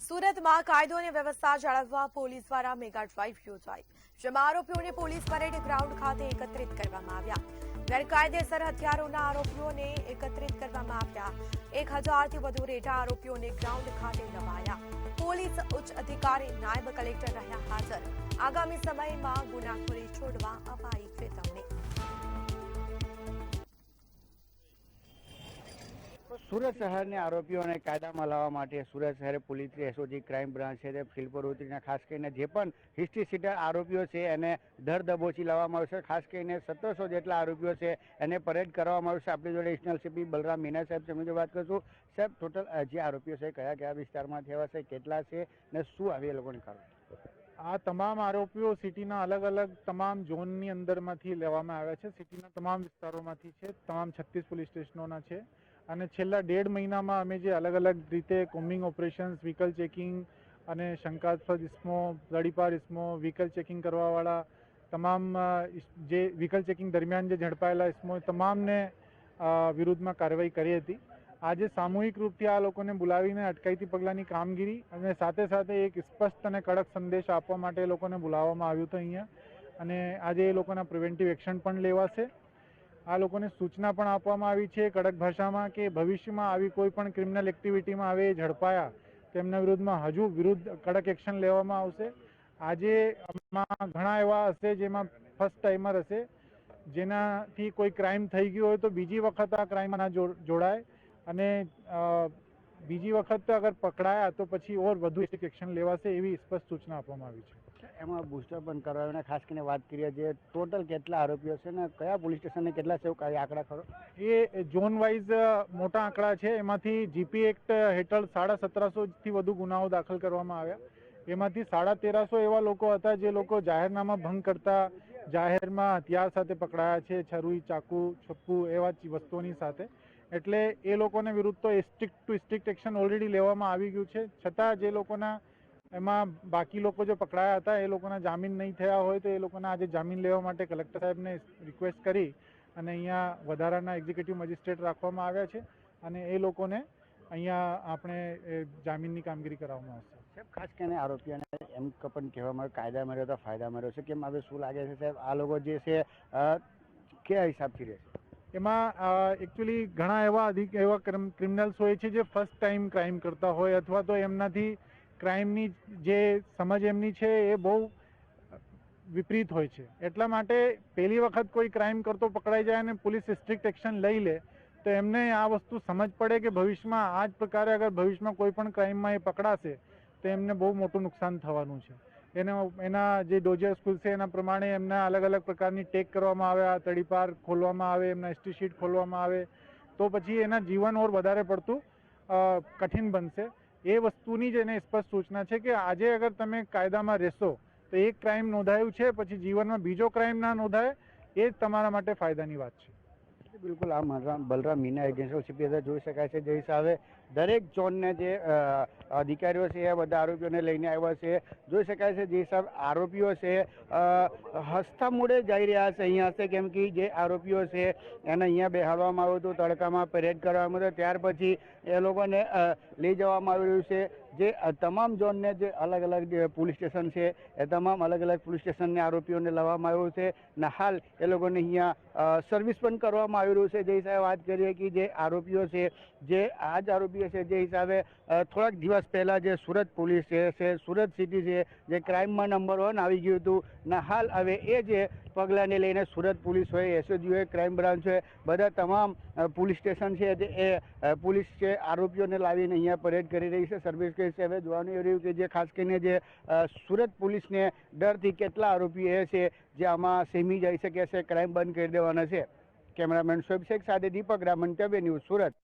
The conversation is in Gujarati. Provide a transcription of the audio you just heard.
સુરતમાં કાયદો અને વ્યવસ્થા જાળવવા પોલીસ દ્વારા મેગા ડ્રાઈવ યોજાઈ, જેમાં આરોપીઓને પોલીસ પરેડ ગ્રાઉન્ડ ખાતે એકત્રિત કરવામાં આવ્યા। ગેરકાયદેસર હથિયારોના આરોપીઓને એકત્રિત કરવામાં આવ્યા। 1000થી વધુ રેઢા આરોપીઓને ગ્રાઉન્ડ ખાતે લવાયા। પોલીસ ઉચ્ચ અધિકારી નાયબ કલેક્ટર રહ્યા હાજર। આગામી સમયમાં ગુનાખોરી છોડવા અપાઈ ચેતવણી। સુરત શહેરના આરોપીઓને કાયદામાં લાવવા માટે સુરત શહેર પોલીસ એસઓજી ક્રાઇમ બ્રાન્ચ છે તે ફિલ્ડ પર ઉતરીને ખાસ કરીને જે પણ હિસ્ટ્રી સીટર આરોપીઓ છે એને દર દબોચી લાવવામાં આવશે। ખાસ કરીને 1700 જેટલા આરોપીઓ છે એને પરેડ કરવામાં આવશે। આપણી જોડે એડિશનલ સીપી બલરામ મીના સાહેબ તેમની જોડે વાત કરશું। સાહેબ, ટોટલ જે આરોપીઓ છે કયા કયા વિસ્તારમાંથી આવ્યા છે, કેટલા છે ને શું આવી એ લોકોની કારણ? આ તમામ આરોપીઓ સિટીના અલગ અલગ તમામ ઝોનની અંદરમાંથી લેવામાં આવ્યા છે। સિટીના તમામ વિસ્તારોમાંથી છે, તમામ 36 પોલીસ સ્ટેશનોના છે। અને છેલ્લા 1.5 મહિનામાં અમે જે અલગ અલગ રીતે કોમ્બિંગ ઓપરેશન્સ, વ્હીકલ ચેકિંગ અને શંકાસ્પદ ઇસમો, લડીપાર ઇસમો, વ્હીકલ ચેકિંગ કરવાવાળા તમામ જે વ્હીકલ ચેકિંગ દરમિયાન જે ઝડપાયેલા ઇસમો તમામને વિરુદ્ધમાં કાર્યવાહી કરી હતી। આજે સામૂહિક રૂપથી આ લોકોને બોલાવીને અટકાયતી પગલાંની કામગીરી અને સાથે સાથે એક સ્પષ્ટ અને કડક સંદેશ આપવા માટે એ લોકોને બોલાવવામાં આવ્યું હતું અહીંયા। અને આજે એ લોકોના પ્રિવેન્ટિવ એક્શન પણ લેવાશે। આ લોકોને સૂચના પણ આપવામાં આવી છે કડક ભાષામાં કે ભવિષ્યમાં આવી કોઈ પણ ક્રિમિનલ એક્ટિવિટીમાં આવે ઝડપાયા તેમના વિરુદ્ધમાં હજુ કડક એક્શન લેવામાં આવશે। આજે આમાં ઘણા એવા હશે જેમાં ફર્સ્ટ ટાઈમર હશે, જેનાથી કોઈ ક્રાઇમ થઈ ગયો હોય તો બીજી વખત આ ક્રાઇમમાં ના જોડાય અને બીજી વખત અગર પકડાયા તો પછી ઓર વધુ એક્શન લેવાશે એવી સ્પષ્ટ સૂચના આપવામાં આવી છે। એમાં બુસ્ટર પણ કરાવીને ખાસ કરીને વાત કરીએ જે ટોટલ કેટલા આરોપીઓ છે ને કયા પોલીસ સ્ટેશનને કેટલા છે એવું આંકડા ખરો? એ ઝોન વાઇઝ મોટા આંકડા છે। એમાંથી જીપી એક્ટ હેઠળ 1750થી વધુ ગુનાઓ દાખલ કરવામાં આવ્યા। એમાંથી 1350 એવા લોકો હતા જે લોકો જાહેરનામા ભંગ કરતા જાહેરમાં હથિયાર સાથે પકડાયા છે, છરી, ચાકુ, છપ્પુ એવા વસ્તુઓની સાથે। એટલે એ લોકોને વિરુદ્ધ તો strict to strict action already લેવામાં આવી ગયું છે। છતાં જે લોકોના એમાં બાકી લોકો જો પકડાયા હતા એ લોકોના જામીન નહીં થયા હોય તો એ લોકોના આજે જામીન લેવા માટે કલેક્ટર સાહેબને રિક્વેસ્ટ કરી અને અહીંયા વધારાના એક્ઝિક્યુટિવ મેજિસ્ટ્રેટ રાખવામાં આવ્યા છે અને એ લોકોને અહીંયા આપણે જામીનની કામગીરી કરાવવામાં આવશે। સાહેબ, ખાસ કરીને આરોપીઓને એમ પણ કહેવામાં આવે કાયદા મળ્યો તો ફાયદા મળ્યો છે, કેમ હવે શું લાગે છે સાહેબ આ લોકો જે છે કયા હિસાબથી રહેશે? એમાં એકચ્યુઅલી ઘણા એવા ક્રિમિનલ્સ હોય છે જે ફર્સ્ટ ટાઈમ ક્રાઇમ કરતા હોય અથવા તો એમનાથી ક્રાઇમની જે સમજ એમની છે એ બહુ વિપરીત હોય છે। એટલા માટે પહેલી વખત કોઈ ક્રાઇમ કરતો પકડાઈ જાય અને પોલીસ સ્ટ્રિક્ટ એક્શન લઈ લે તો એમને આ વસ્તુ સમજ પડે કે ભવિષ્યમાં આ જ પ્રકારે અગર ભવિષ્યમાં કોઈ પણ ક્રાઇમમાં એ પકડાશે તો એમને બહુ મોટું નુકસાન થવાનું છે। એના જે ડોજર સ્કૂલ છે એના પ્રમાણે એમના અલગ અલગ પ્રકારની ટેક કરવામાં આવ્યા, તડીપાર ખોલવામાં આવે, એમના એસટી શીટ ખોલવામાં આવે તો પછી એના જીવન ઓર વધારે પડતું કઠિન બનશે। એ વસ્તુની જ એને સ્પષ્ટ સૂચના છે કે આજે અગર તમે કાયદામાં રહેશો તો એક ક્રાઇમ નોંધાયું છે પછી જીવનમાં બીજો ક્રાઇમ ના નોંધાય એ જ તમારા માટે ફાયદાની વાત છે। બિલકુલ, આ બલરામ મીના એડિશનલ સીપી જોઈ શકાય છે જે હિસાબે દરેક ઝોનને જે અધિકારીઓ છે એ બધા આરોપીઓને લઈને આવ્યા છે। જોઈ શકાય છે જે હિસાબ આરોપીઓ છે હસતા મોડે જઈ રહ્યા છે અહીંયા છે, કેમ કે જે આરોપીઓ છે એને અહીંયા બેહાડવામાં આવ્યું હતું, તડકામાં પરેડ કરવામાં આવ્યું, ત્યાર પછી એ લોકોને લઈ જવામાં આવ્યું છે। જે તમામ ઝોનને જે અલગ અલગ પોલીસ સ્ટેશન છે એ તમામ અલગ અલગ પોલીસ સ્ટેશનને આરોપીઓને લાવવામાં આવ્યું છે ને હાલ એ લોકોને અહીંયા સર્વિસ પણ કરવામાં આવી રહ્યું છે। જે હિસાબે વાત કરીએ કે જે આરોપીઓ છે જે આ જ આરોપીઓ છે જે હિસાબે થોડાક દિવસ પહેલાં જે સુરત પોલીસ છે સુરત સિટી છે જે ક્રાઇમમાં નંબર 1 આવી ગયું હતું ને હાલ હવે એ જે પગલાંને લઈને સુરત પોલીસ હોય, એસઓજી હોય, ક્રાઇમ બ્રાન્ચ હોય, બધા તમામ પોલીસ સ્ટેશન છે એ પોલીસ છે આરોપીઓને લાવીને અહીંયા પરેડ કરી રહી છે, સર્વિસ કરી છે। હવે જોવાનું એ રહ્યું કે જે ખાસ કરીને જે સુરત પોલીસને ડરથી કેટલા આરોપીઓ એ છે જે આમાં સેમી જઈ શકે છે, ક્રાઇમ બંધ કરી દેવાના છે। કેમેરામેન શોએબ શેખ સાથે દીપક રામન, TVN ન્યૂઝ, સુરત।